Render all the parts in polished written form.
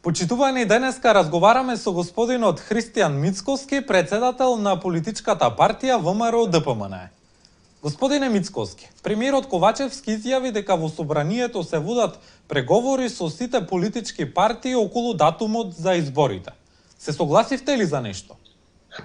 Почитувани, денеска разговараме со господинот Христијан Мицковски, председател на политичката партија ВМРО ДПМН. Господине Мицковски, премиерот Ковачевски изјави дека во собранието се водат преговори со сите политички партии околу датумот за изборите. Се согласивте ли за нешто?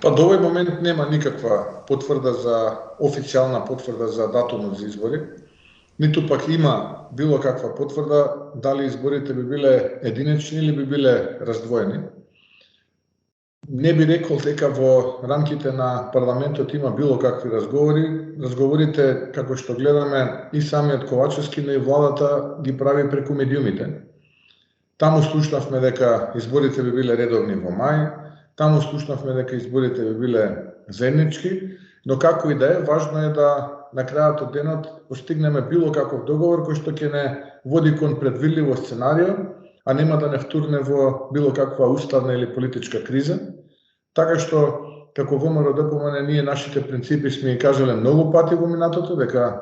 Па до овој момент нема никаква потврда официјална потврда за датумот за избори. Ниту пак има било каква потврда дали изборите би биле единични или би биле раздвоени. Не би рекол дека во рамките на парламентот има било какви разговори. Разговорите, како што гледаме, и самиот Ковачевски, но и владата ги прави преку медиумите. Таму слушнавме дека изборите би биле редовни во мај, таму слушнавме дека изборите би биле заеднички, но како и да е, важно е да на крајот од денот постигнеме било каков договор кој што ќе не води кон предвидливо сценарио, а нема да не втурне во било каква уставна или политичка криза. Така што, како ВМРО ДПМН, ние нашите принципи сме и кажале многу пати во минатото, дека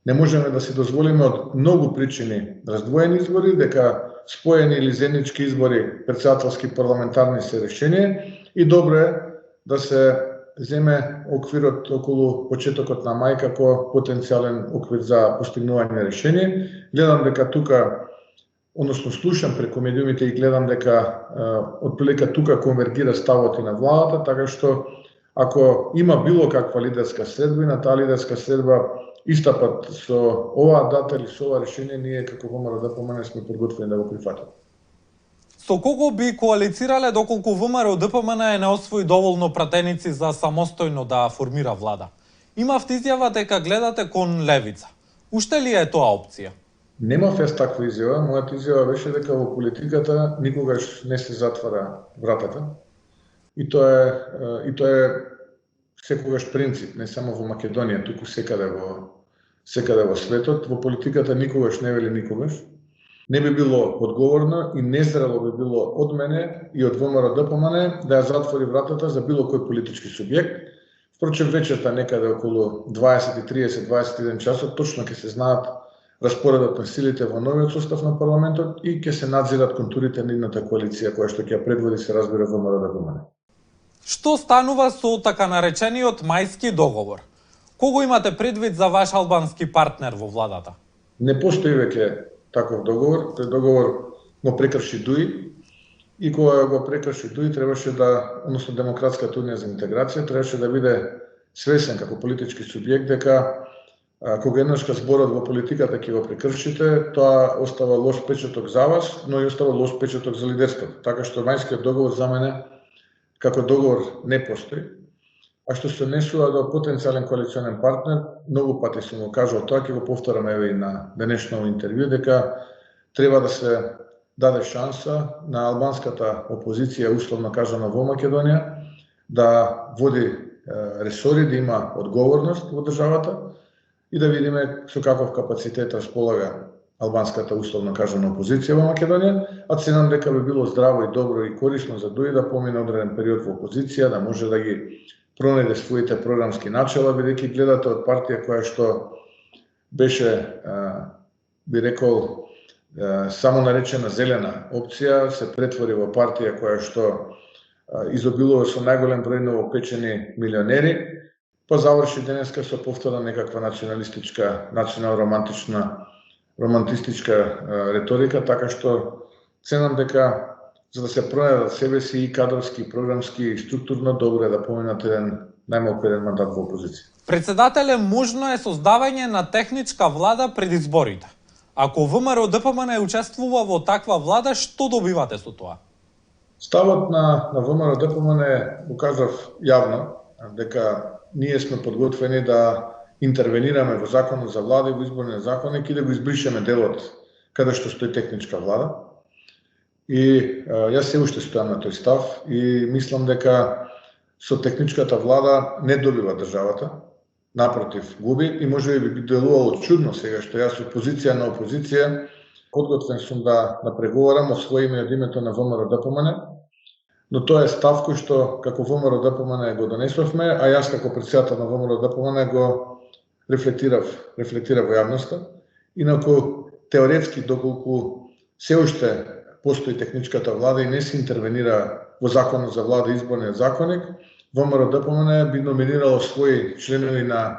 не можеме да си дозволиме од многу причини раздвоени избори, дека споени или заеднички избори, претседателски парламентарни се решение, и добро е да се земе оквирот околу почетокот на мај како потенцијален оквир за постигнување решение. Гледам дека тука, односно слушам преку медиумите и гледам дека отприлика тука конвергира ставот и на владата, така што ако има било каква лидерска следба, таа лидерска следба истапат со оваа дата или со ова решение, ние како ВМРО ДПМН сме подготвени да го прифатиме. Со кого би коалицирале доколку ВМРО ДПМН не освои доволно пратеници за самостојно да формира влада? Имавте изјава дека гледате кон левица. Уште ли е тоа опција? Немав јас таква изјава. Мојата изјава беше дека во политиката никогаш не се затвара вратата. И тоа е секогаш принцип, не само во Македонија, туку секаде во светот. Во политиката никогаш не вели никогаш. Не би било одговорно и незрело би било од мене и од ВМРО ДПМН да ја затвори вратата за било кој политички субјект. Впрочем, вечерта некаде околу 20:30-21 часот точно ќе се знаат распоредот на силите во новиот состав на парламентот и ќе се надзират контурите на едната коалиција која што ќе предводи, се разбира, ВМРО ДПМН. Што станува со така наречениот мајски договор? Кого имате предвид за ваш албански партнер во владата? Не постои веќе таков договор. Тој договор го прекрши ДУИ и кога го прекрши ДУИ требаше односно Демократската унија за интеграција, требаше да биде свесен како политички субјект дека кога еднашка зборот во политиката ќе го прекршите, тоа остава лош печаток за вас, но и остава лош печаток за лидерството. Така што мајскиот договор за мене како договор не постои. А што се однесува до потенцијален коалиционен партнер, многу пати сум го кажал тоа, ќе го повторам еве и на денешно интервју, дека треба да се даде шанса на албанската опозиција, условно кажано во Македонија, да води ресори, да има одговорност во државата и да видиме со каков капацитет располага албанската, условно кажано, опозиција во Македонија, а ценам дека би било здраво и добро и корисно за ДУИ да помине одреден период во опозиција, да може да ги пронајде своите програмски начела, бидејќи гледате од партија која што беше, би рекол, само наречена зелена опција, се претвори во партија која што изобилува со најголем број новопечени милионери, па заврши денеска со повторна некаква националистичка, романтичка реторика, така што ценам дека за да се пронајдат себе си и кадровски, и програмски, и структурно, добро е да поминат најмалку еден мандат во опозиција. Председателе, можно е создавање на техничка влада пред изборите. Ако ВМРО ДПМН учествува во таква влада, што добивате со тоа? Ставот на ВМРО ДПМН го кажав јавно, дека ние сме подготвени да интервенираме во законот за влада и во изборниот законник и да го избришеме делот каде што стои техничка влада. И јас се уште стојам на тој став и мислам дека со техничката влада не добива државата, напротив, губи, и може би делувало чудно сега што јас од позиција на опозиција подготвен сум да преговарам од своје име и од името на ВМРО ДПМН, но тоа е став кој што како ВМРО ДПМН го донесовме, а јас како председател на ВМРО ДПМН го рефлектирав во јавноста. Инаку теоретски, доколку се уште постои техничката влада и не се интервенира во законот за влада и изборниот законник, ВМРО-ДПМН би номинирало своји членови на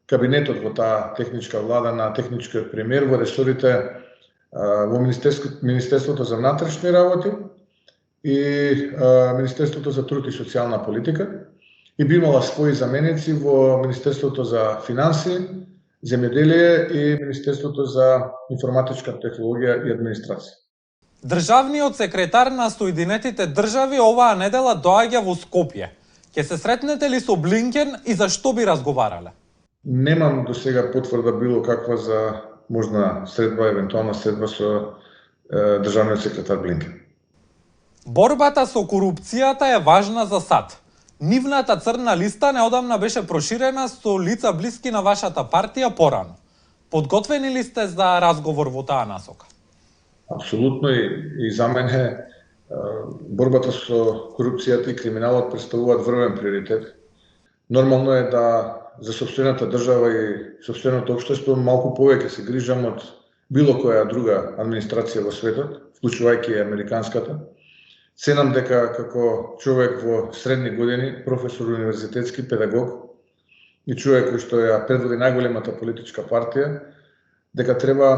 кабинетот во таа техничка влада, на техничкиот премиер во ресорите во Министерството за внатрешни работи и Министерството за труд и социјална политика и би имала своји заменици во Министерството за финансии, земјоделие и Министерството за информатичка технологија и администрација. Државниот секретар на Соединетите држави оваа недела доаѓа во Скопје. Ќе се сретнете ли со Блинкен и за што би разговарале? Немам до сега потврда било каква за можна средба, евентуална средба со државниот секретар Блинкен. Борбата со корупцијата е важна за САД. Нивната црна листа неодамна беше проширена со лица блиски на вашата партија порано. Подготвени ли сте за разговор во таа насока? Апсолутно и за мене борбата со корупцијата и криминалот представуваат врвен приоритет. Нормално е да за сопствената држава и сопственото општество малку повеќе се грижам од било која друга администрација во светот, вклучувајќи и американската. Ценам дека како човек во средни години, професор универзитетски, педагог и човек кој што ја предводи најголемата политичка партија, дека треба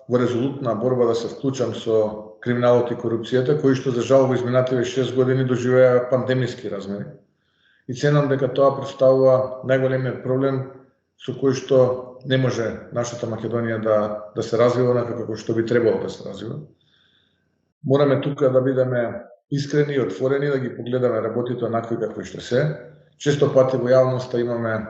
во резолутна борба да се вклучам со криминалот и корупцијата, кои што за жал во изминативе 6 години доживеа пандемиски размери. И ценам дека тоа представува најголемиот проблем со кој што не може нашата Македонија да се развива онака како што би требало да се развива. Мораме тука да бидеме искрени и отворени, да ги погледаме работите онакви какви што се. Често пати во јавноста имаме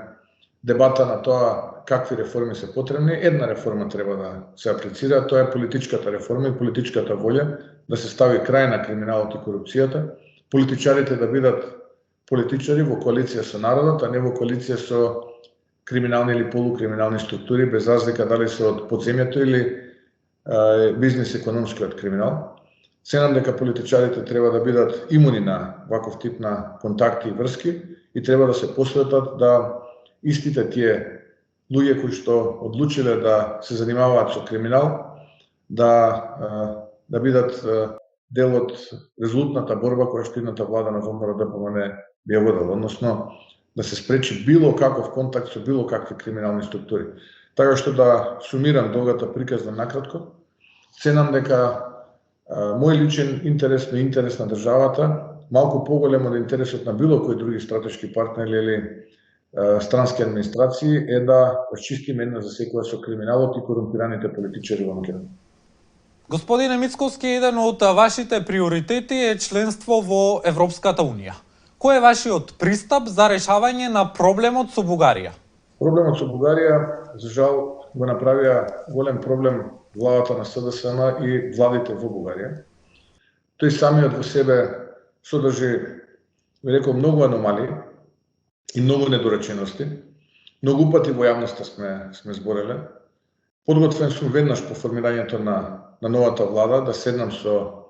дебата на тоа какви реформи се потребни. Една реформа треба да се аплицира, тоа е политичката реформа и политичката волја да се стави крај на криминалот и корупцијата. Политичарите да бидат политичари во коалиција со народот, а не во коалиција со криминални или полукриминални структури, без разлика дали се од подземјето или бизнес-економскиот криминал. Ценам дека политичарите треба да бидат имуни на ваков тип на контакти и врски и треба да се посветат да истите тие луѓе кои што одлучиле да се занимаваат со криминал, да бидат дел од резолутната борба која што идната влада на ВМРО-ДПМН би ја водела, односно да се спречи било каков контакт со било какви криминални структури. Така што да сумирам долгата приказна накратко, ценам дека мој личен интерес, на интерес на државата, малку поголем од интересот на било кои други стратешки партнери или странски администрации е да расчистиме една за секоја со криминалот и корумпираните политичари во Македонија. Господине Мицкоски, еден од вашите приоритети е членство во Европската Унија. Кој е вашиот пристап за решавање на проблемот со Бугарија? Проблемот со Бугарија, за жал, го направија голем проблем владата на СДСМ и владите во Бугарија. Тој самиот во себе содржи, би рекол, многу аномалии и многу недоречености. Многу пати во јавноста сме збореле. Подготвен сум веднаш по формирањето на новата влада да седнам со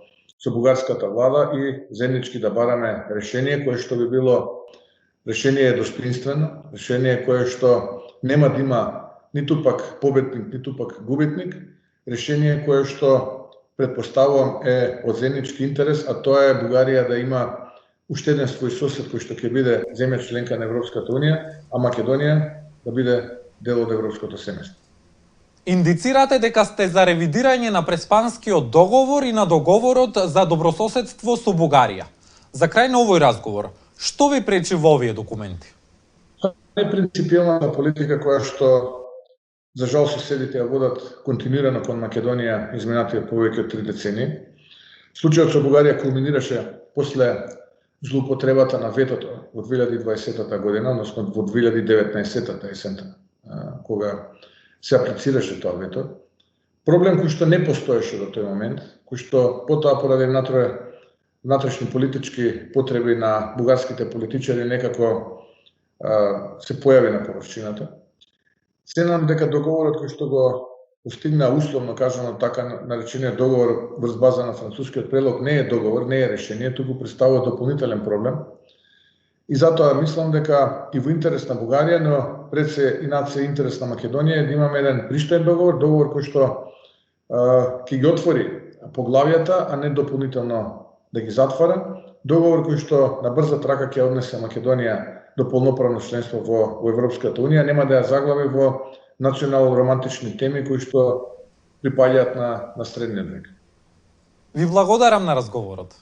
бугарската влада и заеднички да бараме решение кое што би било решение достоинствено, решение кое што нема да има ниту пак победник, ниту пак губитник, решение кое што предпоставувам е од заеднички интерес, а тоа е Бугарија да има уште еден свој сосед кој што ќе биде земја членка на Европската Унија, а Македонија да биде дел од европското семејство. Индицирате дека сте за ревидирање на Преспанскиот договор и на договорот за добрососедство со Бугарија. За крај на овој разговор, што ви пречи во овие документи? Тоа е принципиалната политика која што за жал соседите ја водат континуирано кон Македонија изминатите повеќе од 3 децении. Случајот со Бугарија кулминираше после злоупотребата на ветото во 2020 година, односно во 2019 есента, кога се аплицираше тоа вето. Проблем кој што не постоеше до тој момент, кој што потоа поради внатрешни политички потреби на бугарските политичари некако се појави на површината. Ценам дека договорот кој што го постигна условно кажано така наречениот договор врз база на францускиот предлог не е договор, не е решение, туку представува дополнителен проблем. И затоа мислам дека и во интерес на Бугарија, но пред се и над се интерес на Македонија да имаме еден пристоен договор кој што ќе ги отвори поглавјата, а не дополнително да ги затвара. Договор кој што на брза трака ќе однесе Македонија до полноправно членство во Европската Унија, нема да ја заглави во национално-романтични теми кои што припаѓаат на средниот век. Ви благодарам на разговорот.